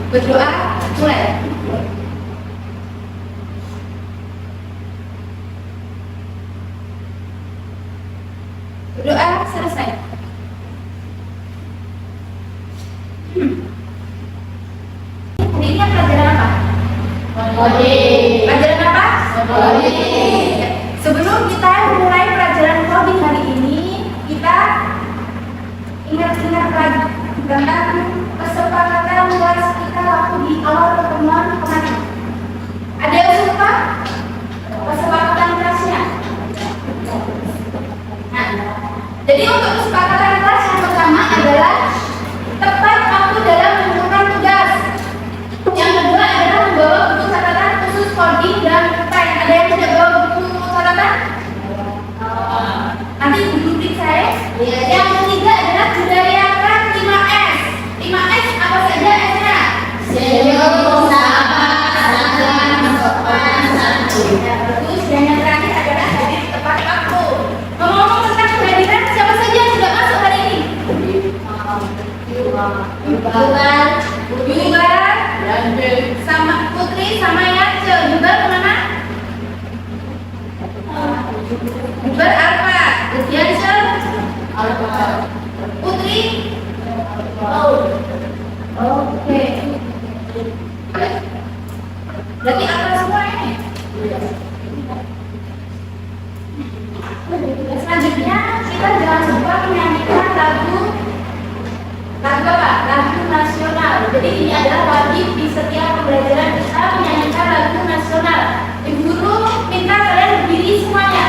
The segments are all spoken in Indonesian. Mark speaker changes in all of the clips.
Speaker 1: Berdoa, mulai. Berdoa selesai. Hari ini pelajaran apa? Pelajaran apa? Sebelum kita mulai pelajaran coding hari ini, kita ingat-ingat lagi tentang kesepakatan luas kita waktu di awal pertemuan kemarin. Ada yang lupa kesepakatan kelasnya? Nah, jadi untuk kesepakatan kelas yang pertama adalah tepat waktu dalam menentukan tugas. Yang kedua adalah membawa buku catatan khusus coding dan pen. Ada yang tidak bawa buku catatan? Nanti duduk saya. Yang ketiga adalah budayakan 5S. 5S apa saja S-nya? Senyum, sapa, salam, sopan, santun. Bagus. Dan yang terakhir adalah hadir tepat waktu. Ngomong-ngomong tentang kehadiran, siapa saja yang sudah masuk hari ini? Yubar, sama Putri, sama Yace. Yubar kemana? Yubar apa? Yace? Putri? Oke. Berarti apa semua ini? Selanjutnya kita jangan lupa menyanyikan lagu apa? Lagu nasional. Jadi ini adalah wajib di setiap pembelajaran kita menyanyikan lagu nasional. Ibu guru minta kalian berdiri semuanya.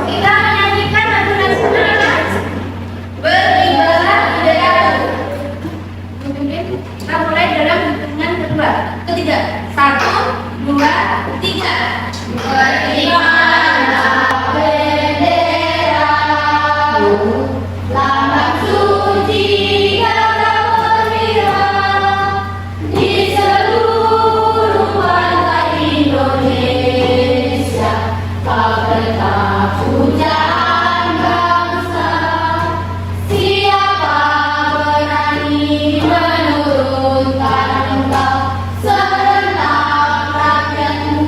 Speaker 1: Kita menyanyikan lagu nasional beribadah budaya. Kita mulai dalam hitungan kedua, ketiga. 1, 2, 3. Beribadah bendera, lambang suci gagal perwira di seluruh pantai Indonesia. Kau tetap pujaan bangsa. Siapa berani menurunkan engkau? Serentak rakyatmu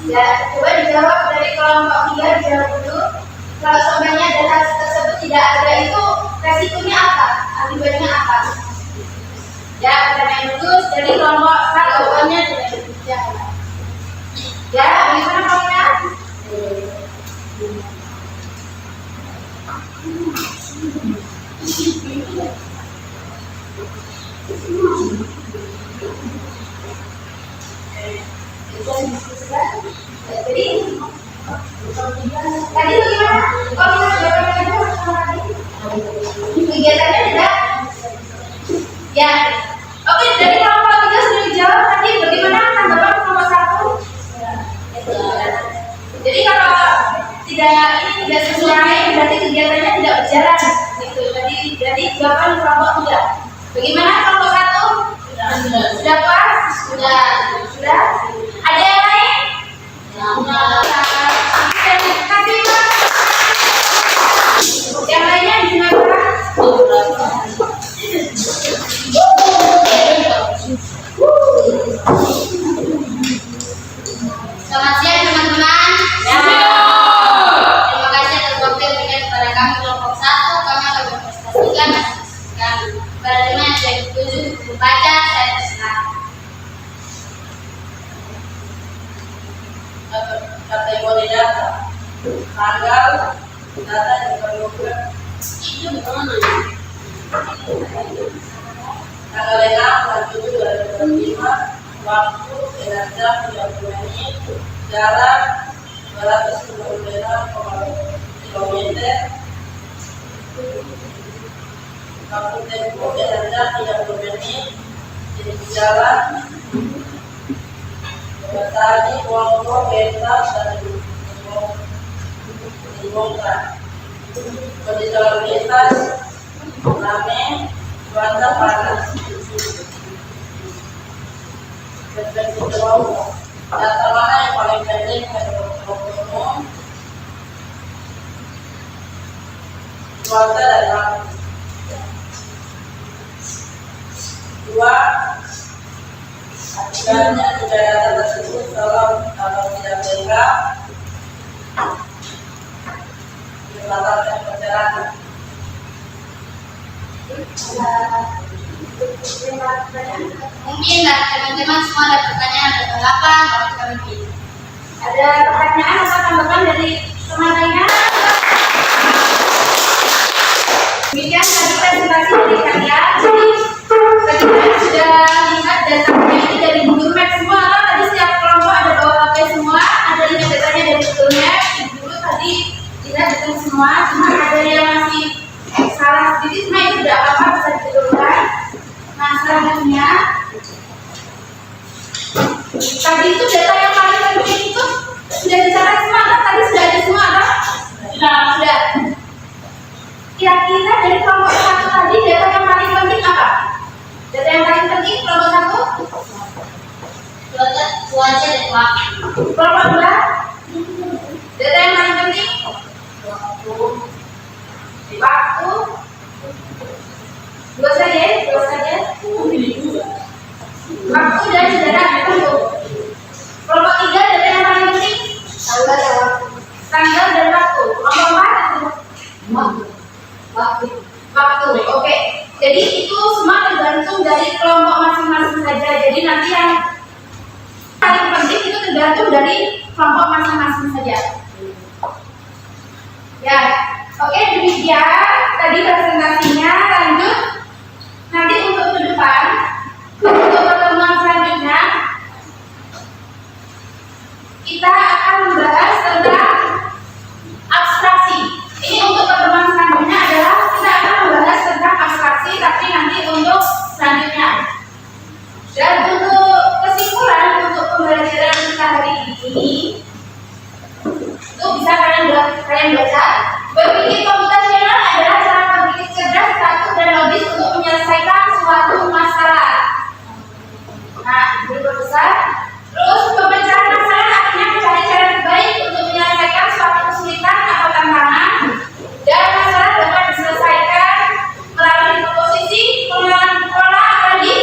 Speaker 1: Ya, coba dijawab dari kelompok 3, dijawab dulu. Kalau sebenarnya data tersebut tidak ada itu resikonya apa? Akibatnya apa? Ya, pertanyaan dulu dari kelompok 1, jawabannya tidak ada. Ya, bagaimana kamunya? Jadi tadi bagaimana? Kalau kita jawabannya kegiatannya tidak? Ya, oke. Dari kelompok 3 sudah dijawab. Tadi bagaimana tanggapan kelompok 1? Jadi kalau tidak sesuai, berarti kegiatannya tidak berjalan. Gitu. Jadi jawaban kelompok 3. Bagaimana kelompok 1? Sudah puas? Sudah. Ada yang lain? Kasih Pak. Yang lainnya gimana? Selamat siang teman-teman. Terima kasih atas waktu yang diberikan kepada kami kelompok 1. Kami akan mempresentasikan pada tema yang ke-7 membaca saya terserah.
Speaker 2: Kategori data, tanggal, data yang perlu dengan jam 30 menit, jarak 296,5 km, waktu tempuh dengan jam 30 menit, jadi jalan Batani, Wongko, Beta, dan dibongkar. Kondisi lalu lintas rame, cuaca panas. Frekuensi jauh. Data mana yang paling pendek menurut umum? Cuaca dan waktu. 2. Akibatnya juga data tersebut kalau tidak lengkap membatalkan perjalanan.
Speaker 1: Mungkin dari teman-teman semua ada pertanyaan atau tanggapan, kalau kita mungkin ada pertanyaan atau tanggapan dari teman lainnya. Demikian tadi presentasi dari kalian. Tadi kita sudah lihat datanya ini dari Google Maps semua. Tadi setiap kelompok ada bawa HP semua, ada lihat datanya dari Google Maps. Dulu tadi lihat itu semua, cuma ada yang masih salah sedikit, cuma itu tidak apa-apa, bisa dibetulkan. Nah, selanjutnya tadi itu data yang paling penting itu sudah dicatat semua, kan? Tadi sudah ada semua, kan? Sudah. Kira-kira dari kelompok 1 tadi data yang paling penting apa? Data yang paling penting kelompok 1 cuaca dan waktu. Kelompok 2 data yang paling penting waktu. Dua saja. Waktu dan saudara tentu. Kelompok 3 data yang paling penting tanggal dan waktu. Kelompok 4 waktu. Oke. Jadi itu semua tergantung dari kelompok masing-masing saja. Jadi nanti yang paling penting itu tergantung dari kelompok masing-masing saja. Ya. Oke, demikian tadi presentasinya. Lanjut nanti untuk ke depan, untuk pertemuan selanjutnya kita akan membahas tentang abstraksi. Ini untuk pertemuan selanjutnya adalah kita akan membahas tentang abstraksi, tapi nanti untuk selanjutnya. Dan untuk kesimpulan untuk pembelajaran kita hari ini, itu bisa kalian baca. Berpikir komputasional adalah cara berpikir cerdas, takut, dan logis untuk menyelesaikan suatu masalah. Nah, berbesar. Terus pemecahan masalah artinya mencari cara terbaik untuk menyelesaikan suatu kesulitan atau tantangan, dan masalah dapat diselesaikan melalui proposisi, pengenalan pola, lagi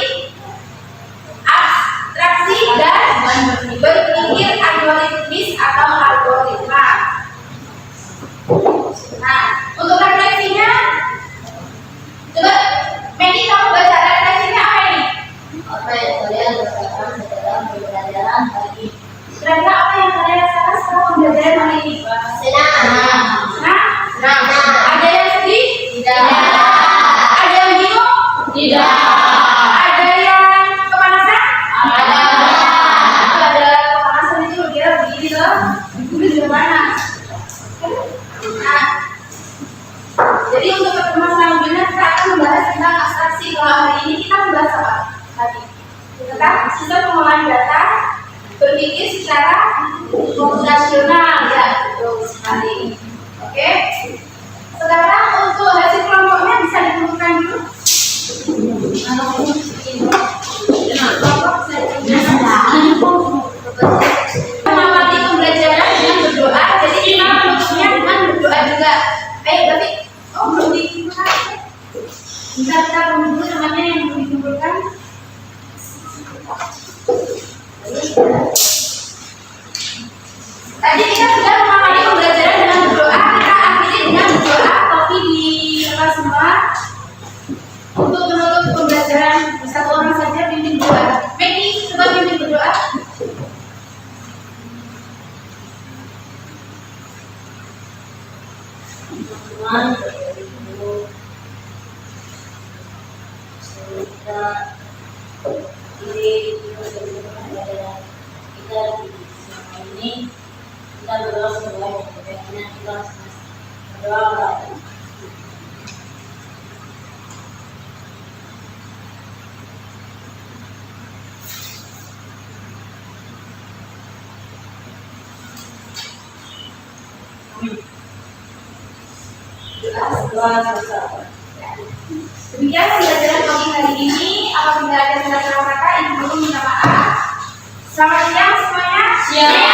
Speaker 1: abstraksi, dan berpikir algoritmis atau algoritma. Nah, untuk refleksinya, coba Medi, kamu baca refleksinya apa ini?
Speaker 3: Apa yang kalian rasakan dalam pembelajaran hari ini?
Speaker 1: Kira-kira apa yang kalian rasakan setelah pembelajaran hari ini? Senang. Ada yang sedih?
Speaker 3: Tidak.
Speaker 1: Ada yang bingung?
Speaker 3: Tidak.
Speaker 1: Ada yang kepanasan?
Speaker 3: Ada.
Speaker 1: Ada kepanasan itu dia begini loh. Itu di mana? Nah, jadi untuk pertemuan selanjutnya kita akan membahas tentang abstraksi. Kalau hari ini kita membahas apa? Tadi tentang sistem pengolahan data, berpikir secara komputasional, ya, betul sekali. Oke. Sekarang untuk hasil kelompoknya bisa ditentukan dulu. Kelompok mengamati pembelajaran dengan berdoa. Jadi kita menutupnya dengan berdoa juga. Tapi belum dikumpulkan. Kita menunggu namanya yang belum dikumpulkan. Tadi kita sudah mengamati pembelajaran dengan berdoa. Kita akhiri dengan berdoa, tapi di atas semua untuk menutup pembelajaran satu orang saja pimpin berdoa. Megi, coba pimpin berdoa.
Speaker 3: Tuhan, kita ini
Speaker 2: kita selama ini kita berdoa sebagai kebaikan kita berdoa.
Speaker 1: Demikian pembelajaran pagi hari ini. Apabila ada salah kata, ibu guru minta maaf. Selamat siang semuanya.
Speaker 2: Siang.